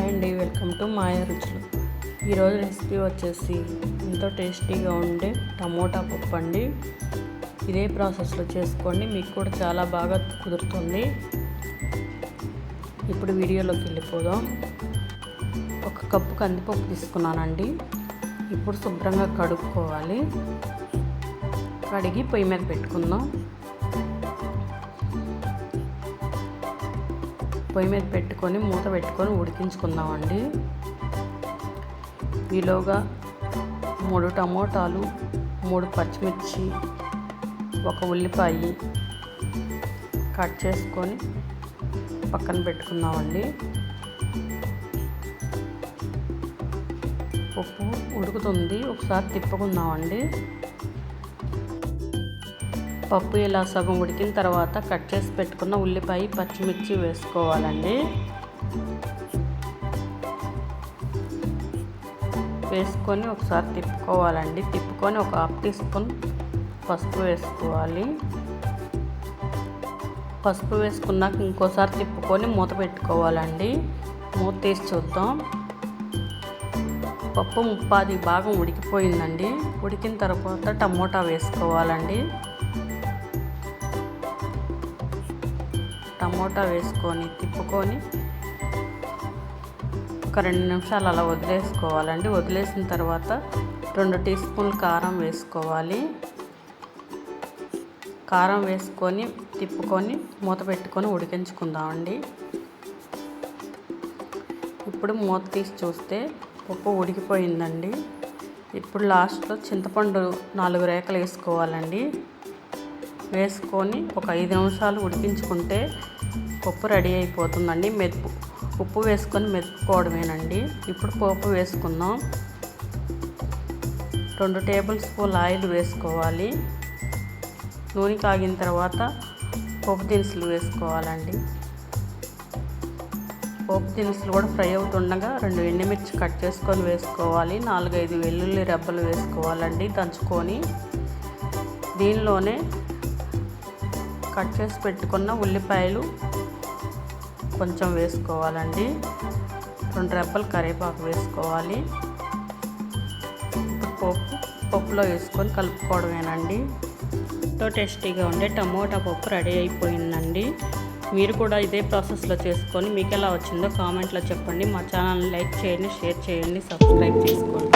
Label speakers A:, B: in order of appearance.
A: Hi అండి, welcome to మాయా రుచులు. ఈరోజు రెసిపీ వచ్చేసి ఎంతో టేస్టీగా ఉండే టమోటా పప్పు అండి. ఇదే ప్రాసెస్లో చేసుకోండి, మీకు కూడా చాలా బాగా కుదురుతుంది. ఇప్పుడు వీడియోలోకి వెళ్ళిపోదాం. 1 కప్పు కందిపప్పు తీసుకున్నానండి. ఇప్పుడు శుభ్రంగా కడుక్కోవాలి. కడిగి పొయ్యి మీద పెట్టుకుందాం. పొయ్యి మీద పెట్టుకొని మూత పెట్టుకొని ఉడికించుకుందామండి. ఈలోగా 3 టమోటాలు, 3 పచ్చిమిర్చి, 1 ఉల్లిపాయ కట్ చేసుకొని పక్కన పెట్టుకుందామండి. పప్పు ఉడుకుతుంది, ఒకసారి తిప్పుకుందామండి. పప్పు ఇలా సగం ఉడికిన తర్వాత కట్ చేసి పెట్టుకున్న ఉల్లిపాయ, పచ్చిమిర్చి వేసుకోవాలండి. వేసుకొని ఒకసారి తిప్పుకోవాలండి. తిప్పుకొని 1/2 టీ స్పూన్ పసుపు వేసుకోవాలి. పసుపు వేసుకున్నాక ఇంకోసారి తిప్పుకొని మూత పెట్టుకోవాలండి. మూత తీసి చూద్దాం. పప్పు 30 భాగం ఉడికిపోయిందండి. ఉడికిన తర్వాత టమోటా వేసుకోవాలండి. టమోటా వేసుకొని తిప్పుకొని ఒక 2 నిమిషాలు అలా వదిలేసుకోవాలండి. వదిలేసిన తర్వాత 2 టీ స్పూన్లు కారం వేసుకోవాలి. కారం వేసుకొని తిప్పుకొని మూత పెట్టుకొని ఉడికించుకుందామండి. ఇప్పుడు మూత తీసి చూస్తే పప్పు ఉడికిపోయిందండి. ఇప్పుడు లాస్ట్లో చింతపండు 4 రేకలు వేసుకోవాలండి. వేసుకొని ఒక 5 నిమిషాలు ఉడికించుకుంటే పప్పు రెడీ అయిపోతుందండి. ఉప్పు వేసుకొని మెదుపుకోవడమేనండి. ఇప్పుడు పోపు వేసుకుందాం. 2 టేబుల్ స్పూన్ల ఆయిల్ వేసుకోవాలి. నూనె కాగిన తర్వాత పోపు దినుసులు వేసుకోవాలండి. పోపు దినుసులు కూడా ఫ్రై అవుతుండగా 2 ఎండుమిర్చి కట్ చేసుకొని వేసుకోవాలి. 4-5 వెల్లుల్లి రెబ్బలు వేసుకోవాలండి దంచుకొని. దీనిలోనే కట్ చేసి పెట్టుకున్న ఉల్లిపాయలు కొంచెం వేసుకోవాలండి. 2 రెబ్బలు కరివేపాకు వేసుకోవాలి. పప్పులో వేసుకొని కలుపుకోవడమేనండి. ఎంతో టేస్టీగా ఉండే టమోటా పప్పు రెడీ అయిపోయిందండి. మీరు కూడా ఇదే ప్రాసెస్లో చేసుకొని మీకు ఎలా వచ్చిందో కామెంట్లో చెప్పండి. మా ఛానల్ని లైక్ చేయండి, షేర్ చేయండి, సబ్స్క్రైబ్ చేసుకోండి.